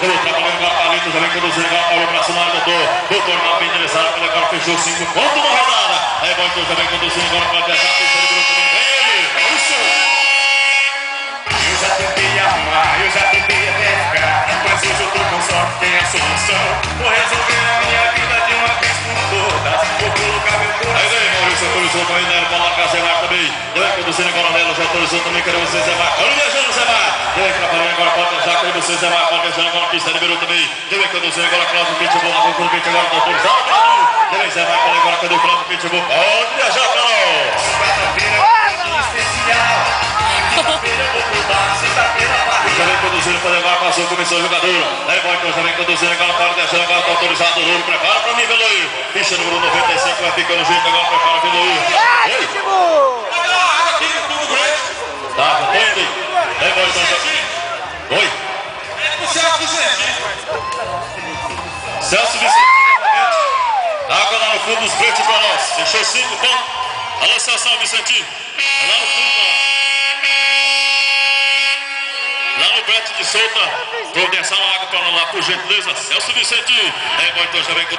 Pelo trabalhando agora Palito, já vem conduzindo agora Paulo pra cima, doutor. Doutor mal bem endereçado, ele agora fechou 5 pontos na rodada. Aí vai então, já vem conduzindo agora para o adversário, terceiro grupo também. Vem ele, Maurício. Eu já tentei arrumar, eu já tentei até ficar, mas hoje eu tô com sorte, tem a solução. Vou resolver a minha vida de uma vez por todas. Vou colocar meu coração. Aí vem Maurício, autorizou também, Nero, para marcar Zé Mar também. Já vem conduzindo agora Nero, já autorizou também, quero você, Zé Mar. Olha o beijando, Zé Mar. Já vem trabalhando agora, pode deixar, quero você, Zé Mar. Pode deixar agora, pista liberou também. Já vem conduzindo agora, Cláudio Pitbull, na boca do Pitbull, agora tá autorizado. Já vem Zé Mar, agora, cadê o Cláudio Pitbull? Pode viajar, Carol. Quarta-feira é um dia especial. Quinta-feira eu vou pro bar, sexta-feira Já vem conduzindo para levar, passou, começou o jogador. Aí vai então, já vem conduzindo agora, para deixar agora, tá autorizado o Louro. Prepara para mim, Veloir. Ficha número 95, vai ficando jeito agora, prepara, Veloir. Oi? Tá, já tem ele. Aí vai então, já. Oi? Celso Vicente. Água lá no fundo dos pretos para nós. Fechou 5 pontos. Alô, Celso Vicentinho. É lá no fundo, lá no Brete de Souta, providenciar uma água para nós lá, por gentileza. Celso Vicentinho. Aí, bom, então já vem com